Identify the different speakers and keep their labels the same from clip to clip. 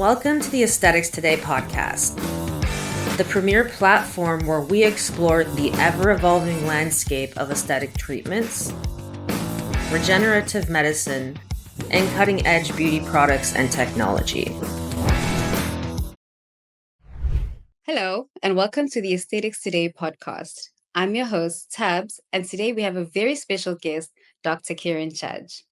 Speaker 1: Welcome to the Aesthetics Today podcast, the premier platform where we explore the ever-evolving landscape of aesthetic treatments, regenerative medicine, and cutting-edge beauty products and technology.
Speaker 2: Hello, and welcome to the Aesthetics Today podcast. I'm your host, Thabs, and today we have a very special guest, Dr. Kiran Judge.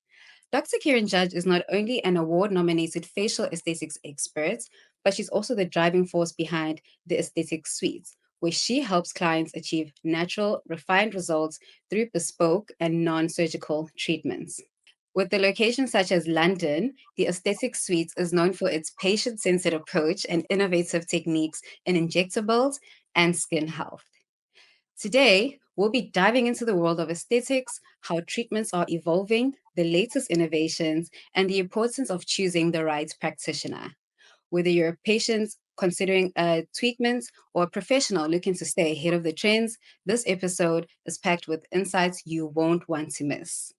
Speaker 2: Dr. Kiran Judge is not only an award-nominated facial aesthetics expert, but she's also the driving force behind the Aesthetic Suites, where she helps clients achieve natural, refined results through bespoke and non-surgical treatments. With the locations such as London, the Aesthetic Suites is known for its patient-centered approach and innovative techniques in injectables and skin health. Today, we'll be diving into the world of aesthetics, how treatments are evolving, the latest innovations, and the importance of choosing the right practitioner. Whether you're a patient considering a treatment or a professional looking to stay ahead of the trends, this episode is packed with insights you won't want to miss.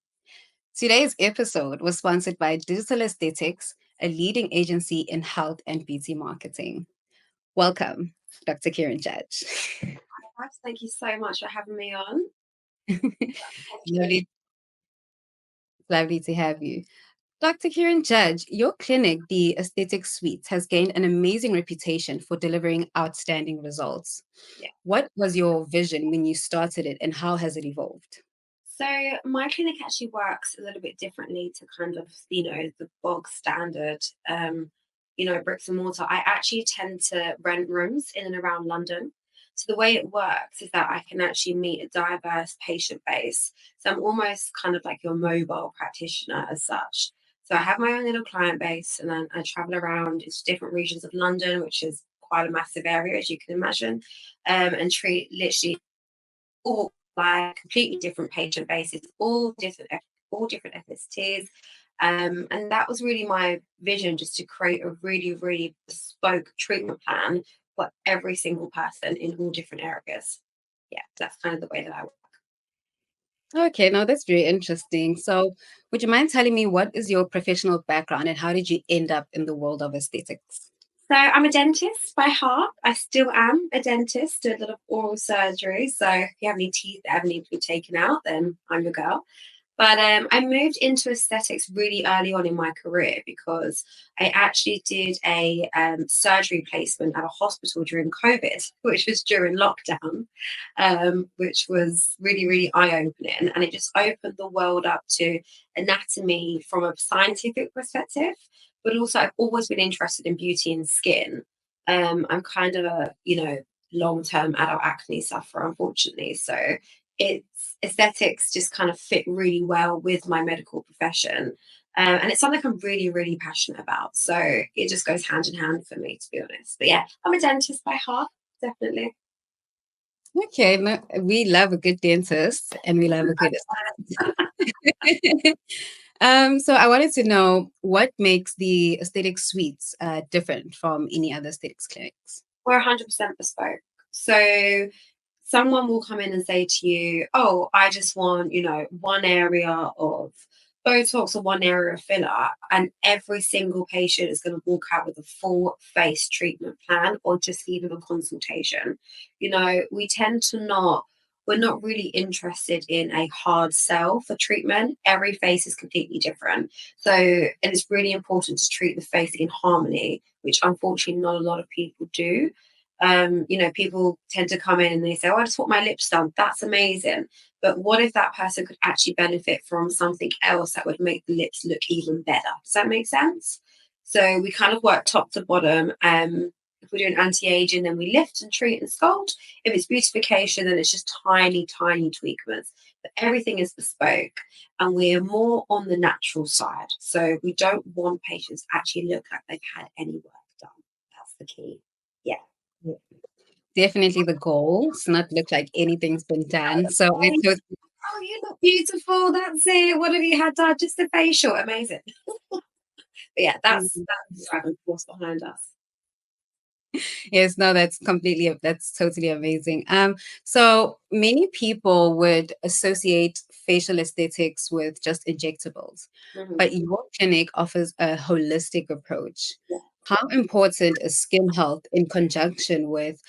Speaker 2: Today's episode was sponsored by Digital Aesthetics, a leading agency in health and beauty marketing. Welcome, Dr. Kiran Judge.
Speaker 3: Thank you so much for having me on.
Speaker 2: Lovely to have you. Dr. Kiran Judge, your clinic, the Aesthetic Suites, has gained an amazing reputation for delivering outstanding results.
Speaker 3: Yeah.
Speaker 2: What was your vision when you started it, and how has it evolved?
Speaker 3: So my clinic actually works a little bit differently to kind of, the bog standard, bricks and mortar. I actually tend to rent rooms in and around London. So the way it works is that I can actually meet a diverse patient base. So I'm almost kind of like your mobile practitioner as such. So I have my own little client base, and then I travel around into different regions of London, which is quite a massive area, as you can imagine, and treat literally all like completely different patient bases, all different ethnicities. And that was really my vision, just to create a really, really bespoke treatment plan for every single person in all different areas. Yeah, that's kind of the way that I work.
Speaker 2: Okay, now that's very interesting. So, would you mind telling me what is your professional background and how did you end up in the world of aesthetics?
Speaker 3: So I'm a dentist by heart. I still am a dentist, do a lot of oral surgery. So if you have any teeth that ever need to be taken out, then I'm your girl. But I moved into aesthetics really early on in my career because I actually did a surgery placement at a hospital during COVID, which was during lockdown, which was really, really eye-opening. And it just opened the world up to anatomy from a scientific perspective. But also, I've always been interested in beauty and skin. I'm kind of a, long-term adult acne sufferer, unfortunately. So it's aesthetics just kind of fit really well with my medical profession. And it's something I'm really, really passionate about. So it just goes hand in hand for me, to be honest. But yeah, I'm a dentist by heart, definitely.
Speaker 2: Okay, we love a good dentist and we love a good So I wanted to know what makes the Aesthetic Suites different from any other aesthetics clinics.
Speaker 3: We're 100% bespoke. So someone will come in and say to you, oh, I just want, one area of Botox or one area of filler. And every single patient is going to walk out with a full face treatment plan or just even a consultation. We tend to we're not really interested in a hard sell for treatment. Every face is completely different. So, and it's really important to treat the face in harmony, which unfortunately not a lot of people do. People tend to come in and they say, oh, I just want my lips done. That's amazing. But what if that person could actually benefit from something else that would make the lips look even better? Does that make sense? So we kind of work top to bottom. If we're doing anti-aging, then we lift and treat and sculpt. If it's beautification, then it's just tiny, tiny tweakments. But everything is bespoke, and we're more on the natural side. So we don't want patients to actually look like they've had any work done. That's the key. Yeah.
Speaker 2: Definitely the goal to not look like anything's been done. So I totally.
Speaker 3: Oh, you look beautiful. That's it. What have you had done? Just a facial. Amazing. But yeah, that's the driving force behind us.
Speaker 2: Yes, no, that's totally amazing. So many people would associate facial aesthetics with just injectables,
Speaker 3: Mhm.
Speaker 2: but your clinic offers a holistic approach.
Speaker 3: Yeah.
Speaker 2: How important is skin health in conjunction with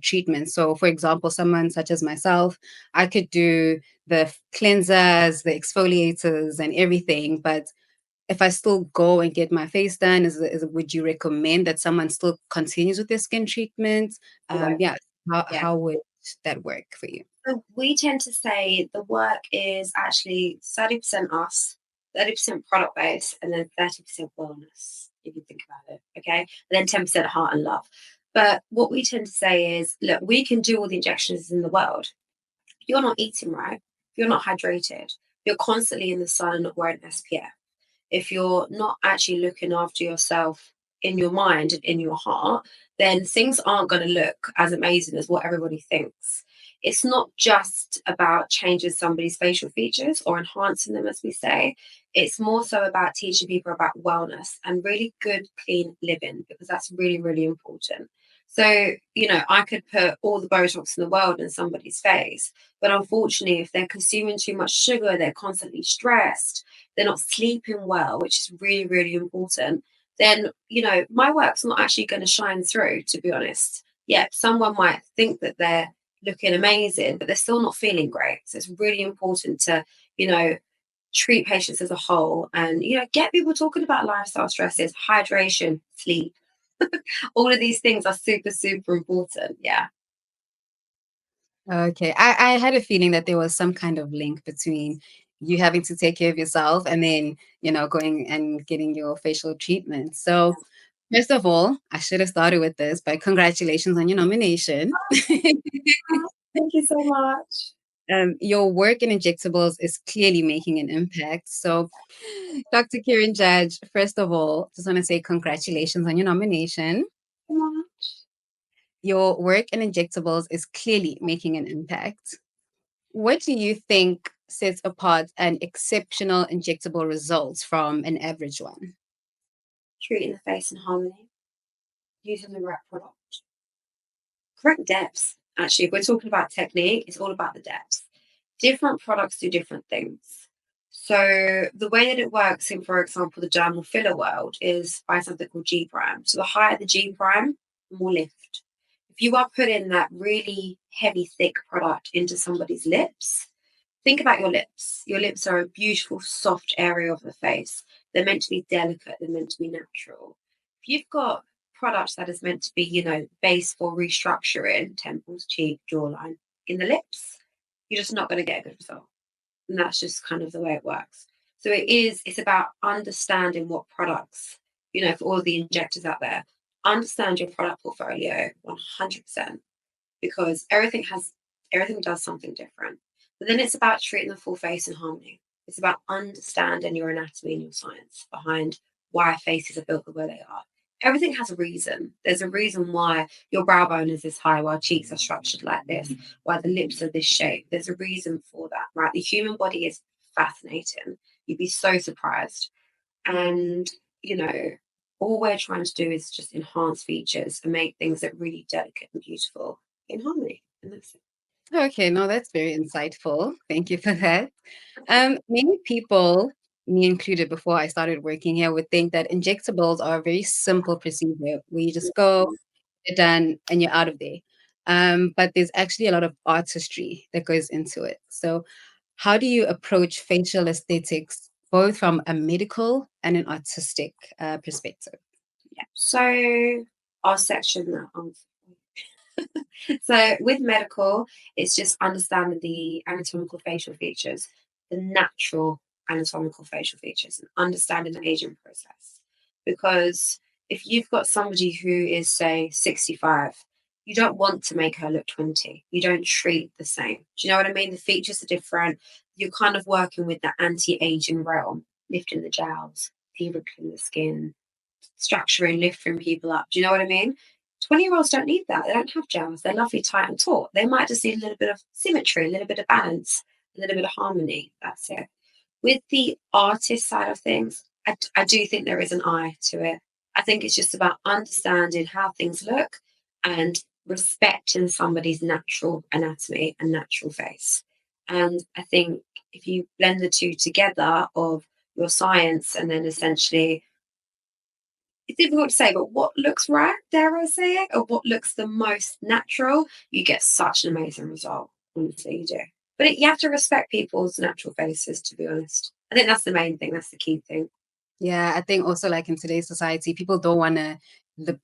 Speaker 2: treatment? So, for example, someone such as myself, I could do the cleansers, the exfoliators, and everything, but if I still go and get my face done, would you recommend that someone still continues with their skin treatment?
Speaker 3: Always.
Speaker 2: Yeah.
Speaker 3: Yeah.
Speaker 2: How would that work for you?
Speaker 3: So we tend to say the work is actually 30% us, 30% product base, and then 30% wellness, if you think about it. Okay. And then 10% heart and love. But what we tend to say is, look, we can do all the injections in the world. If you're not eating right, if you're not hydrated, if you're constantly in the sun and not wearing SPF, if you're not actually looking after yourself in your mind and in your heart, then things aren't going to look as amazing as what everybody thinks. It's not just about changing somebody's facial features or enhancing them, as we say. It's more so about teaching people about wellness and really good, clean living, because that's really, really important. So, I could put all the Botox in the world in somebody's face, but unfortunately, if they're consuming too much sugar, they're constantly stressed, they're not sleeping well, which is really, really important, then, my work's not actually going to shine through, to be honest. Yeah, someone might think that they're looking amazing, but they're still not feeling great. So it's really important to, you know, treat patients as a whole and, get people talking about lifestyle stresses, hydration, sleep. All of these things are super, super important. Yeah.
Speaker 2: Okay. I had a feeling that there was some kind of link between you having to take care of yourself and then, going and getting your facial treatment. So, first of all, I should have started with this, but congratulations on your nomination.
Speaker 3: Thank you so much.
Speaker 2: Your work in injectables is clearly making an impact. So, Dr. Kiran Judge, first of all, just want to say congratulations on your nomination.
Speaker 3: So much.
Speaker 2: Your work in injectables is clearly making an impact. What do you think sets apart an exceptional injectable results from an average one?
Speaker 3: Treating the face in harmony, using the right product. Correct depths. Actually, if we're talking about technique, it's all about the depths. Different products do different things. So the way that it works in, for example, the dermal filler world is by something called G prime. So the higher the G prime, the more lift. If you are putting that really heavy, thick product into somebody's lips, think about your lips. Your lips are a beautiful, soft area of the face. They're meant to be delicate, they're meant to be natural. If you've got product that is meant to be, base for restructuring temples, cheek, jawline in the lips, you're just not going to get a good result. And that's just kind of the way it works. So it's about understanding what products, for all the injectors out there, understand your product portfolio 100%, because everything does something different. But then it's about treating the full face in harmony. It's about understanding your anatomy and your science behind why faces are built the way they are. Everything has a reason. There's a reason why your brow bone is this high, while cheeks are structured like this, why the lips are this shape. There's a reason for that, right? The human body is fascinating. You'd be so surprised. And, you know, all we're trying to do is just enhance features and make things that really delicate and beautiful in harmony. And that's it.
Speaker 2: Okay, no, that's very insightful. Thank you for that. Many people, me included, before I started working here, would think that injectables are a very simple procedure where you just go, you're done, and you're out of there. But there's actually a lot of artistry that goes into it. So, how do you approach facial aesthetics, both from a medical and an artistic perspective?
Speaker 3: Yeah. So our section that so with medical, it's just understanding the anatomical facial features, the natural anatomical facial features, and understanding the aging process. Because if you've got somebody who is, say, 65, you don't want to make her look 20. You don't treat the same. Do you know what I mean? The features are different. You're kind of working with the anti-aging realm, lifting the jowls, de-wrinkling the skin, structuring, lifting people up. Do you know what I mean? 20-year-olds don't need that. They don't have jams. They're lovely, tight, and taut. They might just need a little bit of symmetry, a little bit of balance, a little bit of harmony. That's it. With the artist side of things, I do think there is an eye to it. I think it's just about understanding how things look and respecting somebody's natural anatomy and natural face. And I think if you blend the two together of your science and then essentially it's difficult to say, but what looks right, dare I say it, or what looks the most natural, you get such an amazing result. Honestly, you do. But you have to respect people's natural faces, to be honest. I think that's the main thing. That's the key thing.
Speaker 2: Yeah, I think also like in today's society, people don't want to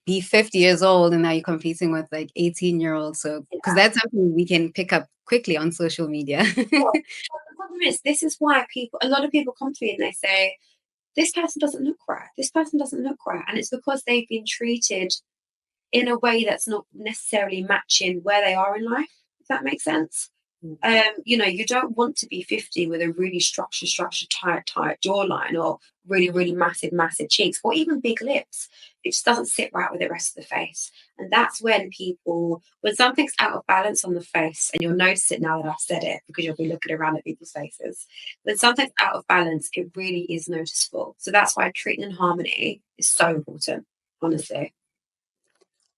Speaker 2: be 50 years old and now you're competing with like 18-year-olds. So, because
Speaker 3: Yeah.
Speaker 2: that's something we can pick up quickly on social media.
Speaker 3: Well, the problem is, this is why a lot of people come to me and they say, this person doesn't look right. This person doesn't look right. And it's because they've been treated in a way that's not necessarily matching where they are in life, if that makes sense.
Speaker 2: Mm.
Speaker 3: You don't want to be 50 with a really tight jawline or really, really massive cheeks or even big lips. It just doesn't sit right with the rest of the face. And that's when something's out of balance on the face, and you'll notice it now that I've said it because you'll be looking around at people's faces. When something's out of balance, it really is noticeable. So that's why treating in harmony is so important, honestly.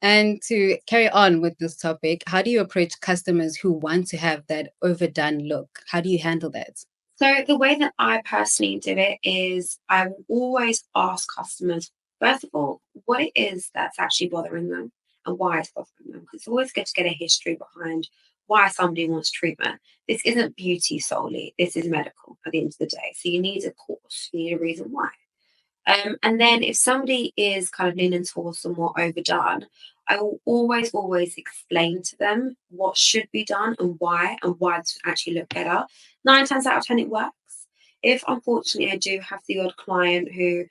Speaker 2: And to carry on with this topic, how do you approach customers who want to have that overdone look? How do you handle that?
Speaker 3: So the way that I personally do it is I will always ask customers, first of all, what it is that's actually bothering them and why it's bothering them. Because it's always good to get a history behind why somebody wants treatment. This isn't beauty solely. This is medical at the end of the day. So you need a cause. You need a reason why. And then if somebody is kind of leaning towards somewhat overdone, I will always explain to them what should be done and why to actually look better. 9 times out of 10, it works. If unfortunately I do have the odd client who,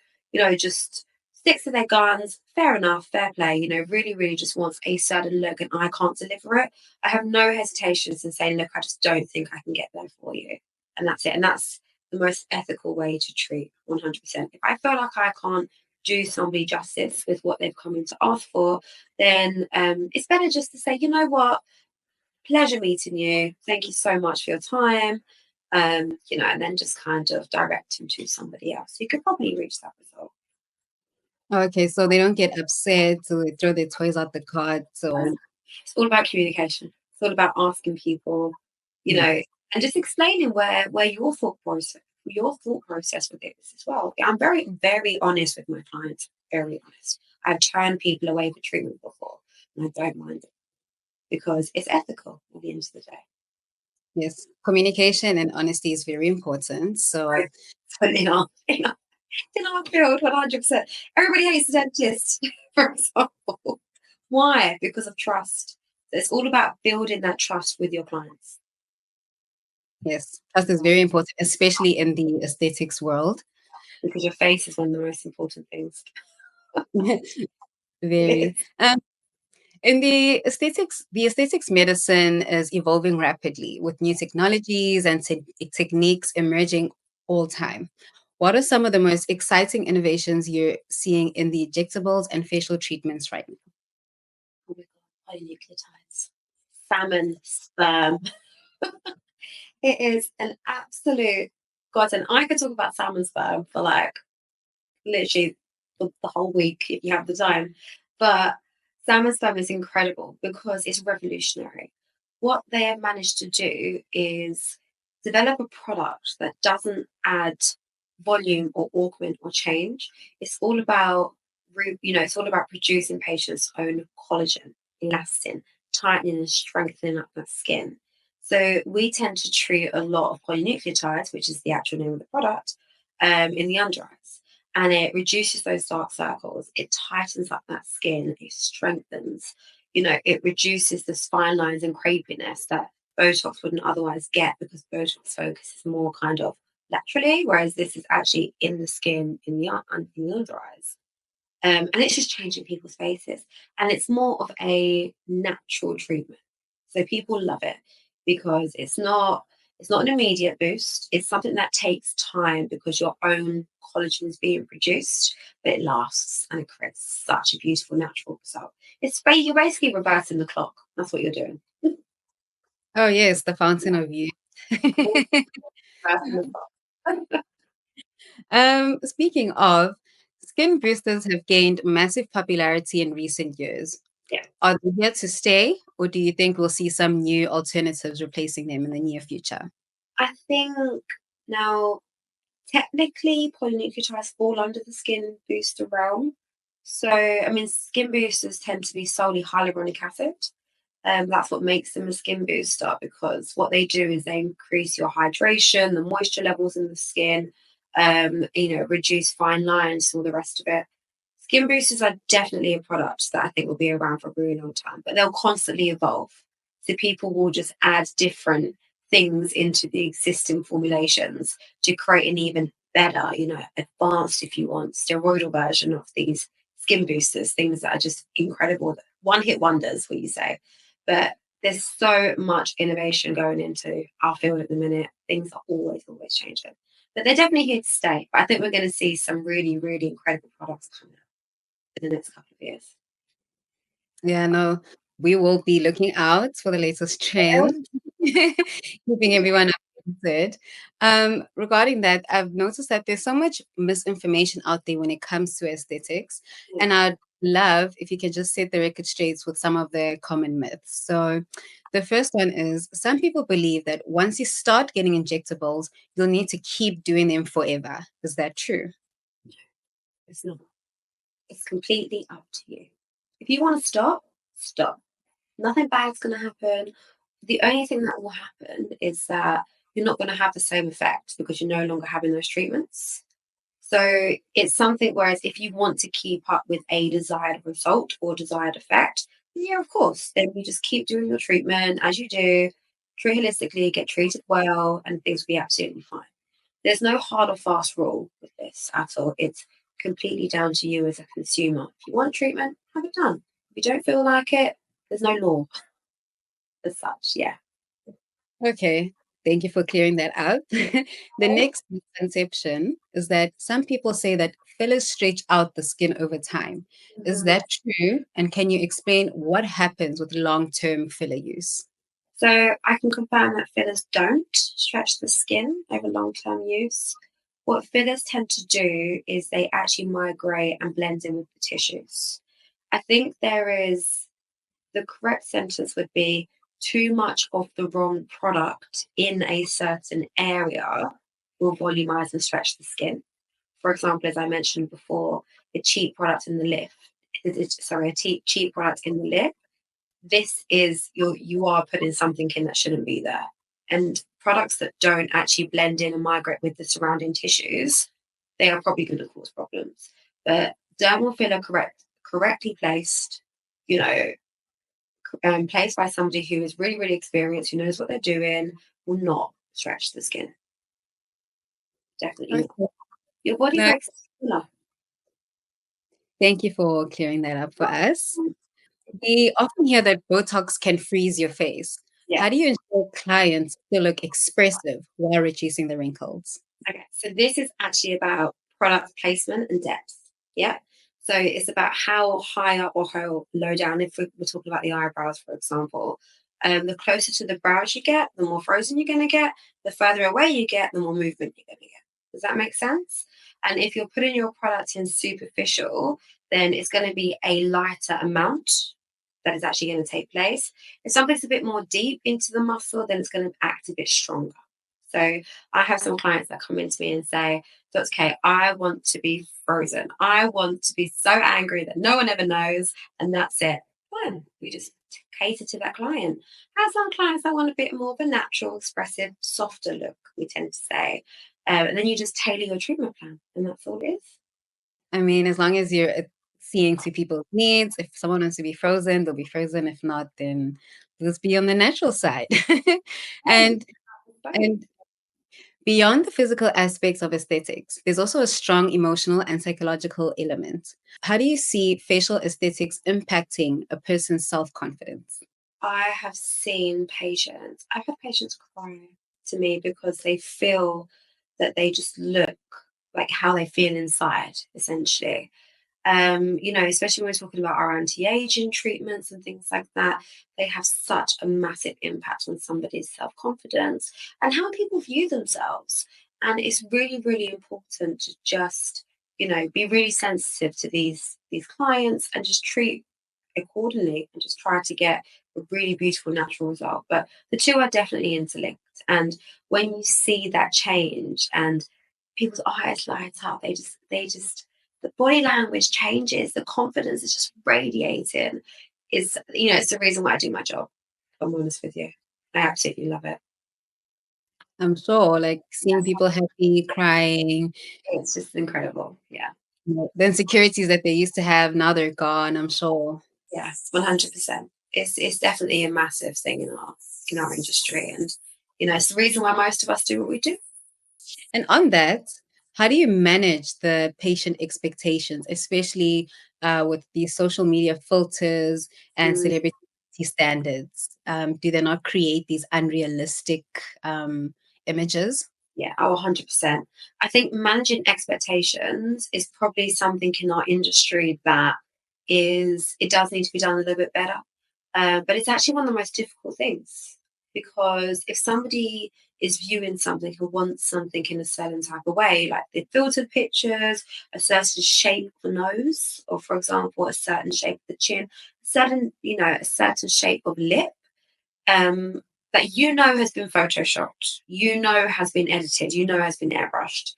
Speaker 3: just sticks to their guns, fair enough, fair play, really, really just wants a certain look and I can't deliver it, I have no hesitations in saying, look, I just don't think I can get there for you. And that's it. And that's the most ethical way to treat 100%. If I feel like I can't do somebody justice with what they've come in to ask for, then it's better just to say, you know what, pleasure meeting you. Thank you so much for your time. And then just kind of direct them to somebody else. You could probably reach that result.
Speaker 2: Okay, so they don't get upset, so they throw their toys out the cart. So
Speaker 3: It's all about communication. It's all about asking people, you
Speaker 2: yeah.
Speaker 3: know, and just explaining where your thought process with it is as well. I'm very, very honest with my clients. Very honest. I've turned people away for treatment before, and I don't mind it because it's ethical at the end of the day.
Speaker 2: Yes, communication and honesty is very important. So
Speaker 3: Right. So in our field, 100%. Everybody hates the dentist, for example. Why? Because of trust. It's all about building that trust with your clients.
Speaker 2: yes, trust is very important, especially in the aesthetics world.
Speaker 3: Because your face is one of the most important things.
Speaker 2: Very. In the aesthetics medicine is evolving rapidly with new technologies and techniques emerging all time. What are some of the most exciting innovations you're seeing in the injectables and facial treatments right now?
Speaker 3: Oh my God, polynucleotides. Salmon, sperm. It is an absolute godsend. I could talk about salmon sperm for like literally the whole week if you have the time. But salmon sperm is incredible because it's revolutionary. What they have managed to do is develop a product that doesn't add volume or augment or change. It's all about it's all about producing patients' own collagen, elastin, tightening and strengthening up that skin. So we tend to treat a lot of polynucleotides, which is the actual name of the product, in the under eyes, and it reduces those dark circles. It tightens up that skin. It strengthens. It reduces the spine lines and crepiness that Botox wouldn't otherwise get because Botox focuses more kind of laterally, whereas this is actually in the skin in the under eyes. And it's just changing people's faces. And it's more of a natural treatment. So people love it because it's not an immediate boost. It's something that takes time because your own collagen is being produced, but it lasts and it creates such a beautiful natural result. You're basically reversing the clock. That's what you're doing.
Speaker 2: Oh, yes, the fountain of youth.
Speaker 3: Reversing the clock.
Speaker 2: Speaking of, skin boosters have gained massive popularity in recent years.
Speaker 3: Yeah.
Speaker 2: Are they here to stay, or do you think we'll see some new alternatives replacing them in the near future?
Speaker 3: I think now technically polynucleotides fall under the skin booster realm. So, I mean, skin boosters tend to be solely hyaluronic acid. That's what makes them a skin booster because what they do is they increase your hydration, the moisture levels in the skin, reduce fine lines, all the rest of it. Skin boosters are definitely a product that I think will be around for a really long time, but they'll constantly evolve. So people will just add different things into the existing formulations to create an even better, advanced, if you want, steroidal version of these skin boosters, things that are just incredible. One hit wonders, what you say. But there's so much innovation going into our field at the minute. Things are always, always changing. But they're definitely here to stay. But I think we're going to see some really, really incredible products coming out in the next couple of years.
Speaker 2: Yeah, no, we will be looking out for the latest trend, keeping everyone updated. Regarding that, I've noticed that there's so much misinformation out there when it comes to aesthetics, and I'd love if you could just set the record straight with some of the common myths. So, the first one is some people believe that once you start getting injectables, you'll need to keep doing them forever. Is that true?
Speaker 3: It's not. It's completely up to you. If you want to stop, stop. Nothing bad's going to happen. The only thing that will happen is that you're not going to have the same effect because you're no longer having those treatments. So it's something whereas if you want to keep up with a desired result or desired effect, yeah, of course, then you just keep doing your treatment as you do, treat holistically, get treated well, and things will be absolutely fine. There's no hard or fast rule with this at all. It's completely down to you as a consumer. If you want treatment, have it done. If you don't feel like it, there's no law as such. Yeah.
Speaker 2: Okay, thank you for clearing that up. The next misconception is that some people say that fillers stretch out the skin over time. Is
Speaker 3: Mhm.
Speaker 2: that true? And can you explain what happens with long-term filler use?
Speaker 3: So I can confirm that fillers don't stretch the skin over long term use. What fillers tend to do is they actually migrate and blend in with the tissues. I think there is the correct sentence would be too much of the wrong product in a certain area will volumize and stretch the skin. For example, as I mentioned before, a cheap product in the lip, cheap product in the lip, this is you are putting something in that shouldn't be there. And products that don't actually blend in and migrate with the surrounding tissues, they are probably going to cause problems. But dermal filler correctly placed, you know, placed by somebody who is really, really experienced, who knows what they're doing, will not stretch the skin. Definitely not.
Speaker 2: Okay.
Speaker 3: Your body
Speaker 2: No,
Speaker 3: likes filler.
Speaker 2: thank you for clearing that up for us. We often hear that Botox can freeze your face.
Speaker 3: Yeah.
Speaker 2: How do you ensure clients still look expressive while reducing the wrinkles?
Speaker 3: Okay, so this is actually about product placement and depth. Yeah. So it's about how high up or how low down, if we're talking about the eyebrows, for example. The closer to the brows you get, the more frozen you're going to get. The further away you get, the more movement you're going to get. Does that make sense? And if you're putting your product in superficial, then it's going to be a lighter amount that is actually going to take place. If something's a bit more deep into the muscle, then it's going to act a bit stronger. So I have some clients that come into me and say, Dr. K, I want to be frozen. I want to be so angry that no one ever knows, and that's it. Fine. We just cater to that client. I have some clients that want a bit more of a natural, expressive, softer look, we tend to say. And then you just tailor your treatment plan, and that's all it is.
Speaker 2: I mean, as long as you're seeing to people's needs, if someone wants to be frozen, they'll be frozen. If not, then let's be on the natural side.
Speaker 3: Yeah,
Speaker 2: and and beyond the physical aspects of aesthetics, there's also a strong emotional and psychological element. How do you see facial aesthetics impacting a person's self-confidence?
Speaker 3: I have seen patients, I've had patients cry to me because they feel that they just look like how they feel inside, essentially. Especially when we're talking about our anti-aging treatments and things like that, they have such a massive impact on somebody's self-confidence and how people view themselves. And it's really, really important to just, be really sensitive to these clients and just treat accordingly and just try to get a really beautiful natural result. But the two are definitely interlinked. And when you see that change and people's eyes light up, they just the body language changes, the confidence is just radiating. It's the reason why I do my job. If I'm honest with you. I absolutely love it.
Speaker 2: I'm sure, like seeing
Speaker 3: Yes,
Speaker 2: people happy, crying,
Speaker 3: it's just incredible. Yeah.
Speaker 2: the insecurities that they used to have, now they're gone, I'm sure.
Speaker 3: Yes, 100%. It's definitely a massive thing in our industry, and it's the reason why most of us do what we do.
Speaker 2: And on that, how do you manage the patient expectations, especially with these social media filters and
Speaker 3: Mm,
Speaker 2: celebrity standards? Do they not create these unrealistic images?
Speaker 3: yeah, 100%. I think managing expectations is probably something in our industry that it does need to be done a little bit better. But it's actually one of the most difficult things because if somebody is viewing something or wants something in a certain type of way, like the filtered pictures, a certain shape of the nose, or for example, a certain shape of the chin, a certain shape of lip, um, that has been photoshopped, has been edited, has been airbrushed.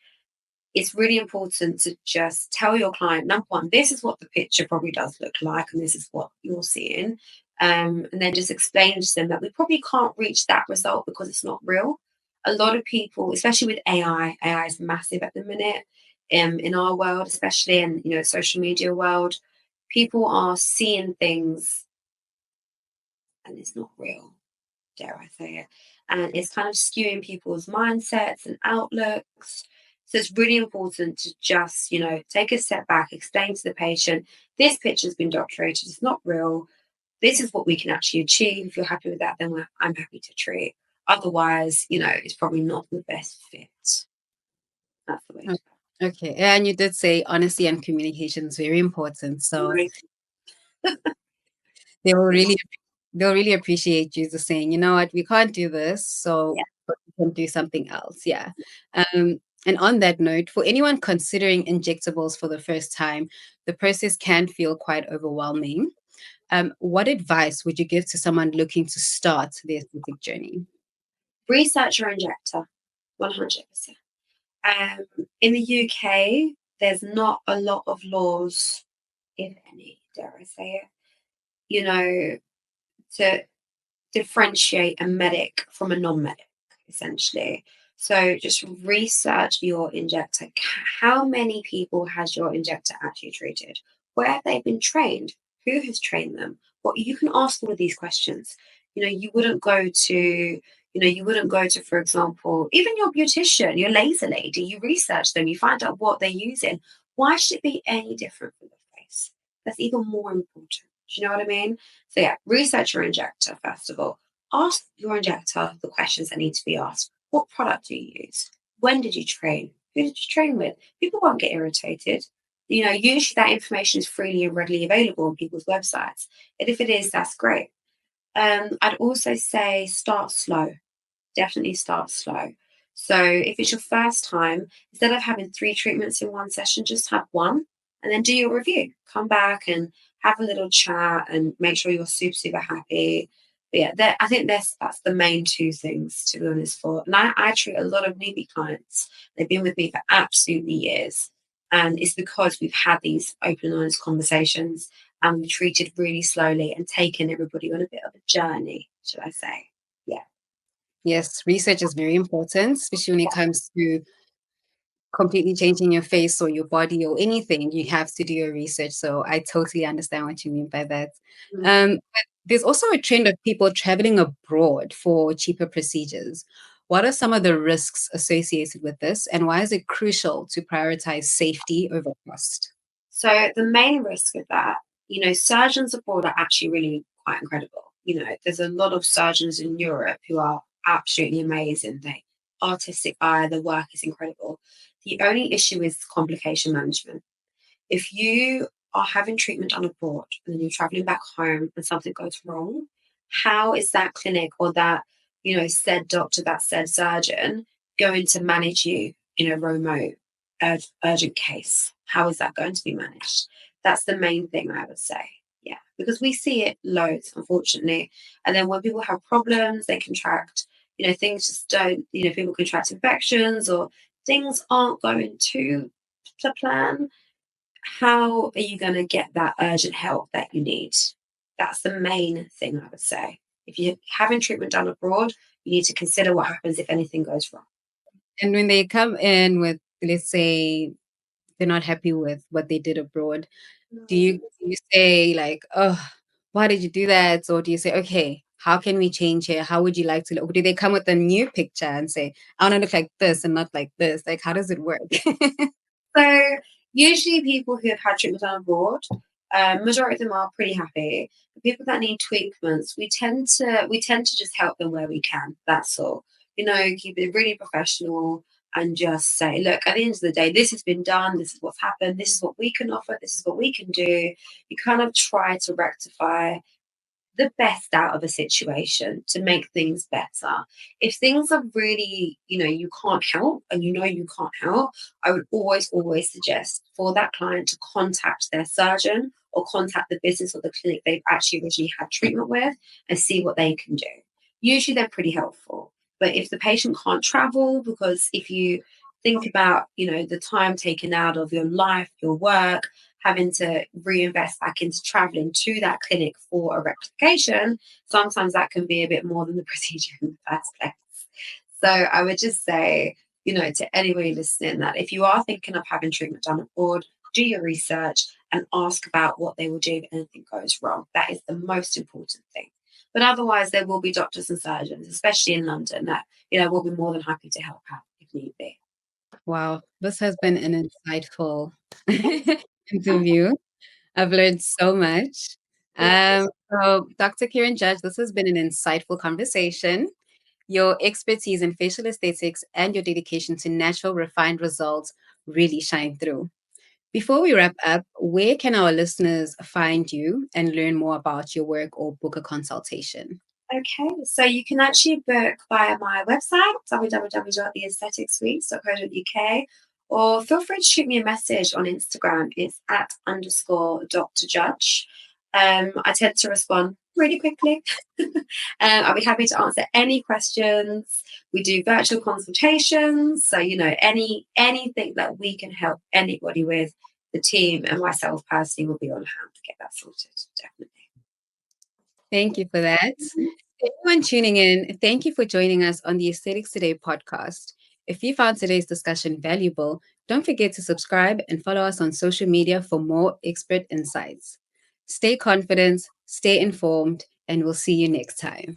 Speaker 3: It's really important to just tell your client, number one, this is what the picture probably does look like, and this is what you're seeing. And then just explain to them that we probably can't reach that result because it's not real. A lot of people, especially with AI is massive at the minute in our world, especially in social media world. People are seeing things and it's not real, dare I say it. And it's kind of skewing people's mindsets and outlooks. So it's really important to just, take a step back, explain to the patient, this picture's been doctorated, it's not real. This is what we can actually achieve. If you're happy with that, then I'm happy to treat. Otherwise, it's probably not the best fit. That's the way
Speaker 2: Oh,
Speaker 3: to
Speaker 2: okay. And you did say honesty and communication is very important.
Speaker 3: go.
Speaker 2: So
Speaker 3: Right.
Speaker 2: they will really they'll really appreciate you just saying, you know what, we can't do this,
Speaker 3: Yeah.
Speaker 2: so but we can do something else. Yeah. And on that note, for anyone considering injectables for the first time, the process can feel quite overwhelming. What advice would you give to someone looking to start their aesthetic journey?
Speaker 3: Research your injector, 100%. In the UK, there's not a lot of laws, if any, dare I say it, you know, to differentiate a medic from a non-medic, essentially. So just research your injector. How many people has your injector actually treated? Where have they been trained? Who has trained them? Well, you can ask all of these questions. You wouldn't go to, for example, even your beautician, your laser lady, you research them, you find out what they're using. Why should it be any different for the face? That's even more important. Do you know what I mean? So yeah, research your injector first of all. Ask your injector the questions that need to be asked. What product do you use? When did you train? Who did you train with? People won't get irritated. Usually that information is freely and readily available on people's websites. And if it is, that's great. I'd also say start slow. Definitely start slow. So if it's your first time, instead of having 3 treatments in one session, just have one and then do your review. Come back and have a little chat and make sure you're super, super happy. But yeah, I think that's the main two things to be honest for. And I treat a lot of newbie clients. They've been with me for absolutely years. And it's because we've had these open and honest conversations and we treated really slowly and taken everybody on a bit of a journey, should I say. Yeah.
Speaker 2: Yes, research is very important, especially when it comes to completely changing your face or your body or anything. You have to do your research. So I totally understand what you mean by that.
Speaker 3: Mm.
Speaker 2: But there's also a trend of people traveling abroad for cheaper procedures. What are some of the risks associated with this, and why is it crucial to prioritize safety over cost?
Speaker 3: So the main risk of that, surgeons abroad are actually really quite incredible. There's a lot of surgeons in Europe who are absolutely amazing. They artistic eye, the work is incredible. The only issue is complication management. If you are having treatment done abroad and then you're traveling back home and something goes wrong, how is that clinic or that, said doctor, that said surgeon going to manage you in a remote, urgent case? How is that going to be managed? That's the main thing I would say. Yeah, because we see it loads, unfortunately. And then when people have problems, they contract, things just don't, people contract infections or things aren't going to plan how are you going to get that urgent help that you need? That's the main thing I would say. If you're having treatment done abroad, you need to consider what happens if anything goes wrong.
Speaker 2: And when they come in with, let's say, they're not happy with what they did abroad, do you say like, "Oh, why did you do that?" Or do you say, "Okay, how can we change here? How would you like to look?" Or do they come with a new picture and say, "I want to look like this and not like this"? Like, how does it work?
Speaker 3: So usually people who have had treatment done abroad, majority of them are pretty happy. The people that need treatments, we tend to just help them where we can. That's all. Keep it really professional and just say, look, at the end of the day, this has been done, this is what's happened, this is what we can offer, this is what we can do. You kind of try to rectify the best out of a situation to make things better. If things are really, you can't help and you can't help, I would always, always suggest for that client to contact their surgeon or contact the business or the clinic they've actually originally had treatment with and see what they can do. Usually they're pretty helpful. But if the patient can't travel, because if you think about, the time taken out of your life, your work, having to reinvest back into traveling to that clinic for a rectification, sometimes that can be a bit more than the procedure in the first place. So I would just say, to anybody listening, that if you are thinking of having treatment done abroad, do your research and ask about what they will do if anything goes wrong. That is the most important thing. But otherwise, there will be doctors and surgeons, especially in London, that will be more than happy to help out if need be.
Speaker 2: Wow, this has been an insightful interview. I've learned so much. So, Dr. Kiran Judge, this has been an insightful conversation. Your expertise in facial aesthetics and your dedication to natural, refined results really shine through. Before we wrap up, where can our listeners find you and learn more about your work or book a consultation?
Speaker 3: Okay, so you can actually book via my website, www.theaestheticsweets.co.uk, or feel free to shoot me a message on Instagram. It's @_ Dr. Judge. I tend to respond really quickly. I'll be happy to answer any questions. We do virtual consultations, so anything that we can help anybody with, the team and myself personally will be on hand to get that sorted. Definitely.
Speaker 2: Thank you for that. Everyone tuning in, thank you for joining us on the Aesthetics Today podcast. If you found today's discussion valuable, don't forget to subscribe and follow us on social media for more expert insights. Stay confident, stay informed, and we'll see you next time.